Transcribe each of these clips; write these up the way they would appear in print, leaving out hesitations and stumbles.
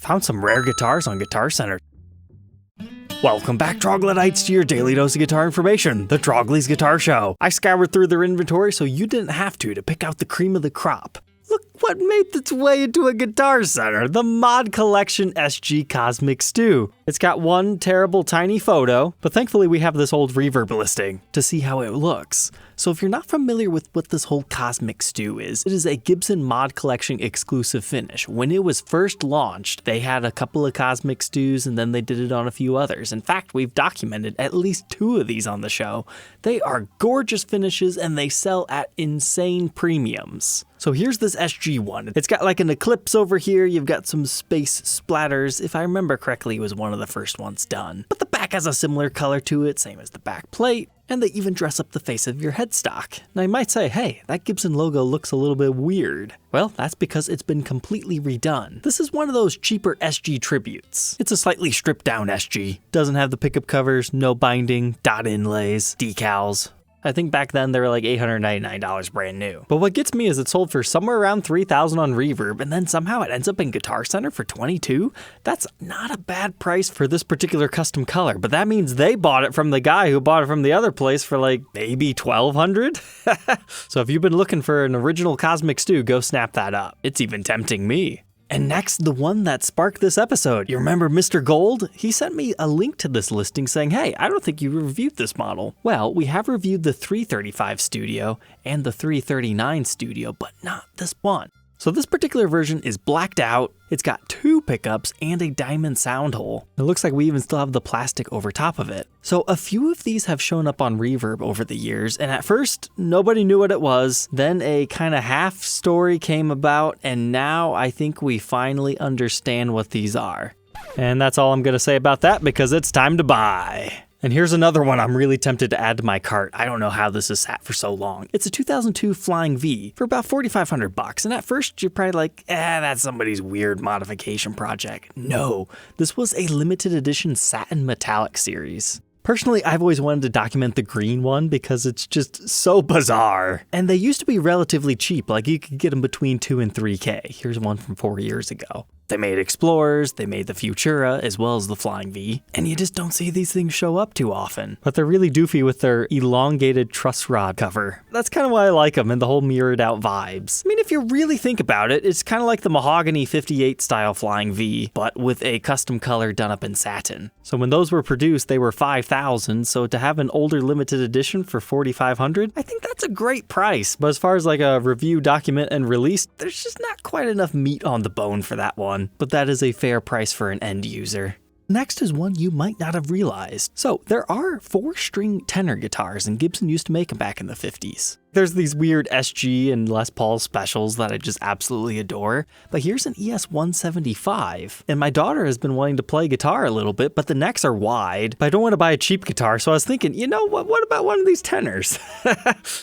Found some rare guitars on Guitar Center. Welcome back, Troglodytes, to your daily dose of guitar information, the Trogly's Guitar Show. I scoured through their inventory so you didn't have to pick out the cream of the crop. Look what made its way into a Guitar Center, the Mod Collection SG Cosmic Stew. It's got one terrible tiny photo, but thankfully we have this old reverb listing to see how it looks. So if you're not familiar with what this whole Cosmic Stew is, it is a Gibson Mod Collection exclusive finish. When it was first launched, they had a couple of Cosmic Stews and then they did it on a few others. In fact, we've documented at least 2 of these on the show. They are gorgeous finishes and they sell at insane premiums. So here's this SG one. It's got like an eclipse over here. You've got some space splatters. If I remember correctly, it was one of the first ones done. But the back has a similar color to it, same as the back plate. And they even dress up the face of your headstock. Now you might say, hey, that Gibson logo looks a little bit weird. Well, that's because it's been completely redone. This is one of those cheaper SG tributes. It's a slightly stripped down SG. Doesn't have the pickup covers, no binding, dot inlays, decals. I think back then they were like $899 brand new. But what gets me is it sold for somewhere around $3,000 on Reverb, and then somehow it ends up in Guitar Center for $22. That's not a bad price for this particular custom color, but that means they bought it from the guy who bought it from the other place for like maybe $1,200. So if you've been looking for an original Cosmic Stew, go snap that up. It's even tempting me. And next, the one that sparked this episode. You remember Mr. Gold? He sent me a link to this listing saying, hey, I don't think you reviewed this model. Well, we have reviewed the 335 Studio and the 339 Studio, but not this one. So this particular version is blacked out. It's got 2 pickups and a diamond sound hole. It looks like we even still have the plastic over top of it. So a few of these have shown up on Reverb over the years, and at first, nobody knew what it was. Then a kind of half story came about, and now I think we finally understand what these are. And that's all I'm gonna say about that because it's time to buy. And here's another one I'm really tempted to add to my cart. I don't know how this has sat for so long. It's a 2002 Flying V for about $4,500. And at first you're probably like, that's somebody's weird modification project. No, this was a limited edition satin metallic series. Personally, I've always wanted to document the green one because it's just so bizarre. And they used to be relatively cheap, like you could get them between $2,000 and $3,000. Here's one from 4 years ago. They made Explorers, they made the Futura, as well as the Flying V, and you just don't see these things show up too often. But they're really doofy with their elongated truss rod cover. That's kind of why I like them and the whole mirrored out vibes. I mean, if you really think about it, it's kind of like the mahogany 58 style Flying V, but with a custom color done up in satin. So when those were produced, they were $5,000, so to have an older limited edition for $4,500, I think that's a great price. But as far as like a review, document, and release, there's just not quite enough meat on the bone for that one. But that is a fair price for an end user. Next is one you might not have realized. So there are 4-string tenor guitars, and Gibson used to make them back in the 50s. There's these weird SG and Les Paul specials that I just absolutely adore, but here's an ES-175, and my daughter has been wanting to play guitar a little bit, but the necks are wide, but I don't want to buy a cheap guitar, so I was thinking, you know what about one of these tenors?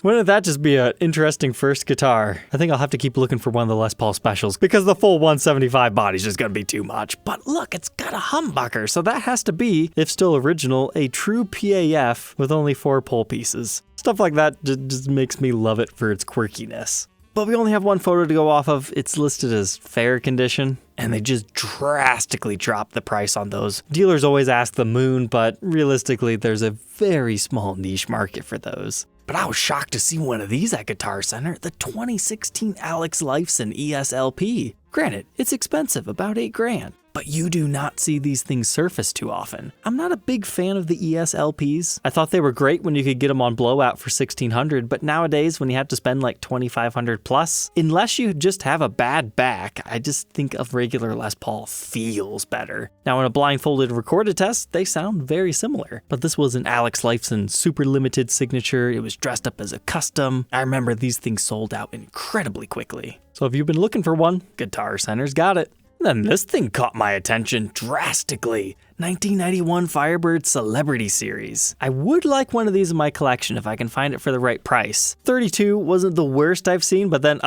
Wouldn't that just be an interesting first guitar? I think I'll have to keep looking for one of the Les Paul specials, because the full 175 body's just gonna be too much. But look, it's got a humbucker, so that has to be, if still original, a true PAF with only 4 pull pieces. Stuff like that just makes me love it for its quirkiness. But we only have one photo to go off of. It's listed as fair condition, and they just drastically drop the price on those. Dealers always ask the moon, but realistically, there's a very small niche market for those. But I was shocked to see one of these at Guitar Center, the 2016 Alex Lifeson ESLP. Granted, it's expensive, about $8,000. But you do not see these things surface too often. I'm not a big fan of the ESLPs. I thought they were great when you could get them on blowout for $1,600, but nowadays when you have to spend like $2,500 plus, unless you just have a bad back, I just think of regular Les Paul feels better. Now in a blindfolded recorded test, they sound very similar, but this was an Alex Lifeson super limited signature. It was dressed up as a custom. I remember these things sold out incredibly quickly. So if you've been looking for one, Guitar Center's got it. Then this thing caught my attention drastically. 1991 Firebird Celebrity Series. I would like one of these in my collection if I can find it for the right price. 32 wasn't the worst I've seen, but then,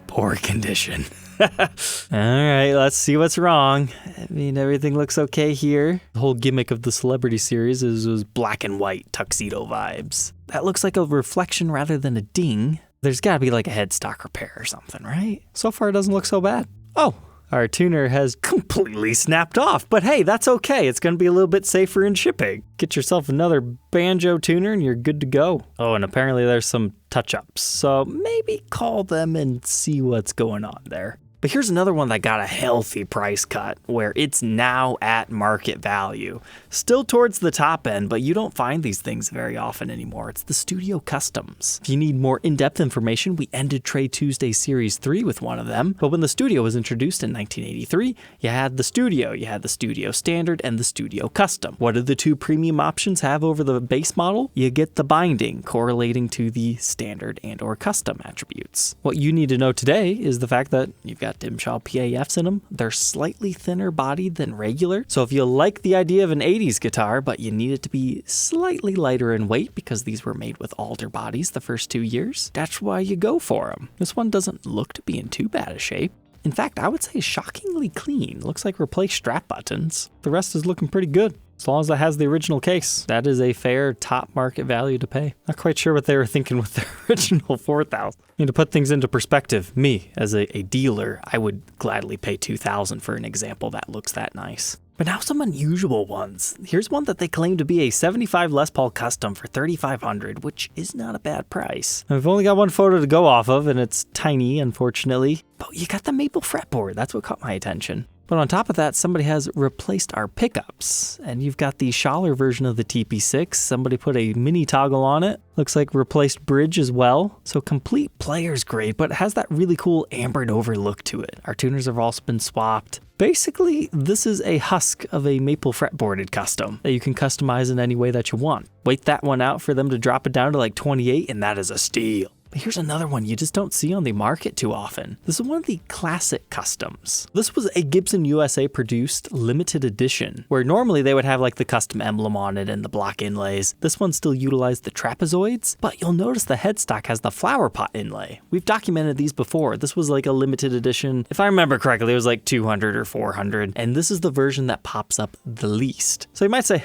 poor condition. Alright, let's see what's wrong. I mean, everything looks okay here. The whole gimmick of the Celebrity Series is black and white tuxedo vibes. That looks like a reflection rather than a ding. There's gotta be like a headstock repair or something, right? So far it doesn't look so bad. Oh, Our tuner has completely snapped off, but hey, that's okay. It's going to be a little bit safer in shipping. Get yourself another banjo tuner and you're good to go. Oh, and apparently there's some touch-ups, so maybe call them and see what's going on there. But here's another one that got a healthy price cut, where it's now at market value. Still towards the top end, but you don't find these things very often anymore. It's the Studio Customs. If you need more in-depth information, we ended Trade Tuesday Series 3 with one of them. But when the Studio was introduced in 1983, you had the Studio Standard, and the Studio Custom. What do the two premium options have over the base model? You get the binding, correlating to the Standard and or Custom attributes. What you need to know today is the fact that you've got Dimshaw PAFs in them. They're slightly thinner bodied than regular. So if you like the idea of an 80s guitar, but you need it to be slightly lighter in weight because these were made with alder bodies the first 2 years, that's why you go for them. This one doesn't look to be in too bad a shape. In fact, I would say shockingly clean. Looks like replaced strap buttons. The rest is looking pretty good. As long as it has the original case, that is a fair top market value to pay. Not quite sure what they were thinking with the original 4,000. To put things into perspective, me as a dealer, I would gladly pay 2,000 for an example that looks that nice. But now some unusual ones. Here's one that they claim to be a 75 Les Paul Custom for $3,500, which is not a bad price. I've only got one photo to go off of, and it's tiny, unfortunately. But you got the maple fretboard. That's what caught my attention. But on top of that, somebody has replaced our pickups. And you've got the Schaller version of the TP6. Somebody put a mini toggle on it. Looks like replaced bridge as well. So complete player's grade, but it has that really cool ambered over look to it. Our tuners have also been swapped. Basically, this is a husk of a maple fretboarded custom that you can customize in any way that you want. Wait that one out for them to drop it down to like 28, and that is a steal. But here's another one you just don't see on the market too often. This is one of the classic customs. This was a Gibson USA produced limited edition, where normally they would have like the custom emblem on it and the block inlays. This one still utilized the trapezoids, but you'll notice the headstock has the flower pot inlay. We've documented these before. This was like a limited edition. If I remember correctly, it was like 200 or 400, and this is the version that pops up the least. So you might say,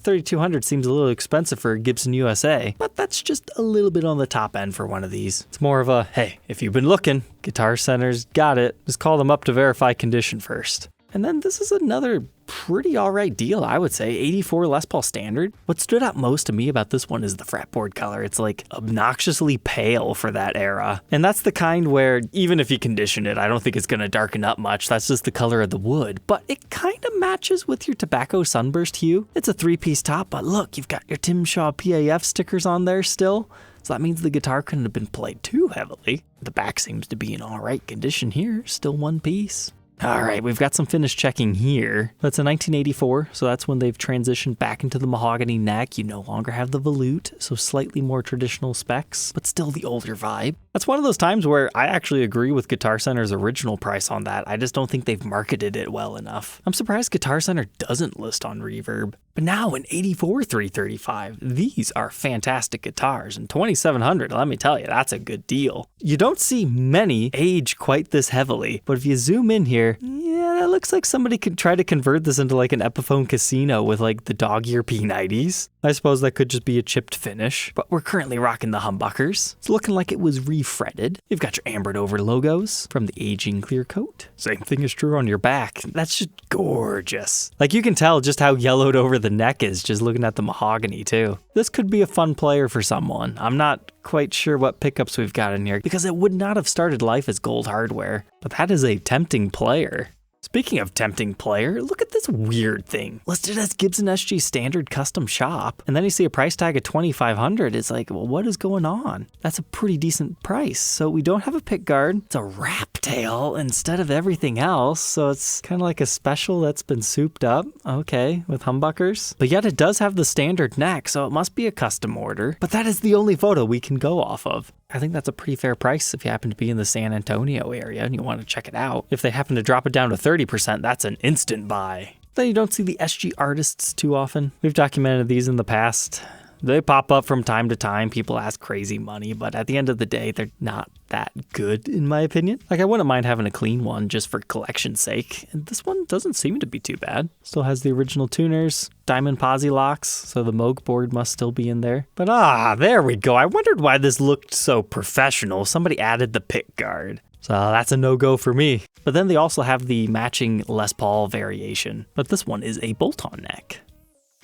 $3,200 seems a little expensive for Gibson USA, but that's just a little bit on the top end for one of these. It's more of a, hey, if you've been looking, Guitar Center's got it. Just call them up to verify condition first. And then this is another pretty alright deal, I would say. 84 Les Paul Standard. What stood out most to me about this one is the fretboard color. It's like obnoxiously pale for that era. And that's the kind where even if you condition it, I don't think it's going to darken up much. That's just the color of the wood. But it kind of matches with your tobacco sunburst hue. It's a 3-piece top, but look, you've got your Timshaw PAF stickers on there still. So that means the guitar couldn't have been played too heavily. The back seems to be in alright condition here. Still one piece. Alright, we've got some finish checking here. That's a 1984, so that's when they've transitioned back into the mahogany neck. You no longer have the volute, so slightly more traditional specs, but still the older vibe. That's one of those times where I actually agree with Guitar Center's original price on that. I just don't think they've marketed it well enough. I'm surprised Guitar Center doesn't list on Reverb. But now an 84 335, these are fantastic guitars, and 2,700, let me tell you, that's a good deal. You don't see many age quite this heavily, but if you zoom in here, yeah, that looks like somebody could try to convert this into like an Epiphone Casino with like the dog ear P90s. I suppose that could just be a chipped finish, but we're currently rocking the humbuckers. It's looking like it was refretted. You've got your ambered over logos from the aging clear coat. Same thing is true on your back. That's just gorgeous. Like you can tell just how yellowed over the neck is just looking at the mahogany too. This could be a fun player for someone. I'm not quite sure what pickups we've got in here because it would not have started life as gold hardware, but that is a tempting player. Speaking of tempting player, look at this weird thing. Listed as Gibson SG Standard Custom Shop, and then you see a price tag of $2,500. It's like, well, what is going on? That's a pretty decent price. So we don't have a pick guard. It's a wrap tail instead of everything else. So it's kind of like a special that's been souped up. Okay, with humbuckers. But yet it does have the standard neck, so it must be a custom order. But that is the only photo we can go off of. I think that's a pretty fair price if you happen to be in the San Antonio area and you want to check it out. If they happen to drop it down to 30%, that's an instant buy. Then you don't see the SG Artists too often. We've documented these in the past. They pop up from time to time. People ask crazy money, but at the end of the day, they're not that good, in my opinion. Like, I wouldn't mind having a clean one just for collection's sake. And this one doesn't seem to be too bad. Still has the original tuners, diamond posi locks, so the Moog board must still be in there. But there we go. I wondered why this looked so professional. Somebody added the pick guard. So that's a no-go for me. But then they also have the matching Les Paul variation, but this one is a bolt-on neck.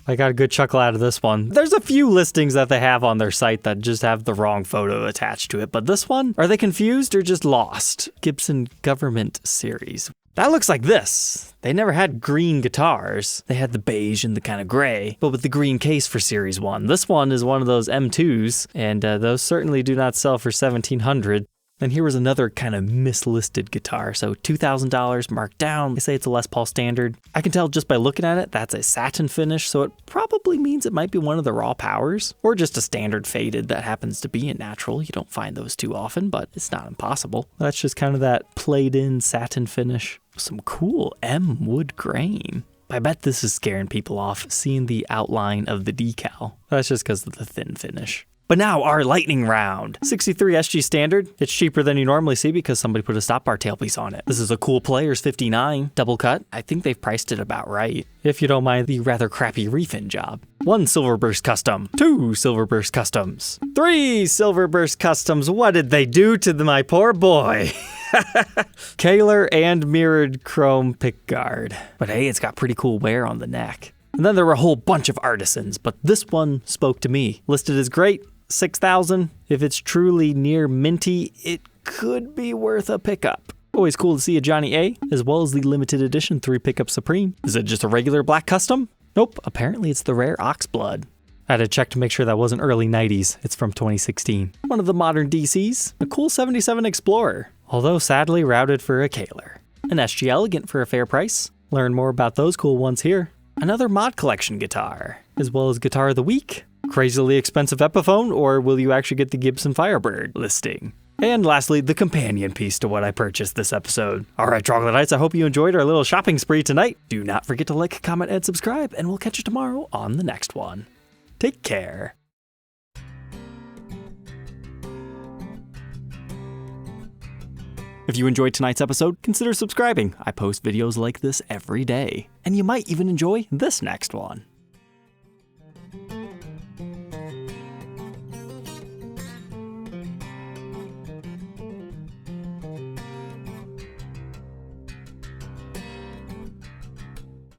I got a good chuckle out of this one. There's a few listings that they have on their site that just have the wrong photo attached to it, but this one, are they confused or just lost? Gibson Government Series. That looks like this. They never had green guitars. They had the beige and the kind of gray, but with the green case for Series 1. This one is one of those M2s, and those certainly do not sell for $1,700. Then here was another kind of mislisted guitar, so $2,000 marked down. They say it's a Les Paul standard. I can tell just by looking at it, that's a satin finish, so it probably means it might be one of the raw powers, or just a standard faded that happens to be in natural. You don't find those too often, but it's not impossible. That's just kind of that played-in satin finish. Some cool M wood grain. I bet this is scaring people off, seeing the outline of the decal. That's just because of the thin finish. But now our lightning round. 63 SG standard. It's cheaper than you normally see because somebody put a stop bar tailpiece on it. This is a Cool Players 59 double cut. I think they've priced it about right, if you don't mind the rather crappy refin job. 1 Silverburst custom, 2 Silverburst customs, 3 Silverburst customs. What did they do to my poor boy? Kaler and mirrored chrome pickguard. But hey, it's got pretty cool wear on the neck. And then there were a whole bunch of artisans, but this one spoke to me. Listed as great, $6,000. If it's truly near minty, it could be worth a pickup. Always cool to see a Johnny A, as well as the limited edition 3 pickup Supreme. Is it just a regular black custom? Nope, apparently it's the rare Oxblood. I had to check to make sure that wasn't early 90s. It's from 2016. One of the modern DCs, a cool 77 Explorer, although sadly routed for a Kaler. An SG Elegant for a fair price. Learn more about those cool ones here. Another Mod Collection guitar, as well as Guitar of the Week, crazily expensive Epiphone, or will you actually get the Gibson Firebird listing? And lastly, the companion piece to what I purchased this episode. Alright, Troglodytes, I hope you enjoyed our little shopping spree tonight. Do not forget to like, comment, and subscribe, and we'll catch you tomorrow on the next one. Take care. If you enjoyed tonight's episode, consider subscribing. I post videos like this every day. And you might even enjoy this next one.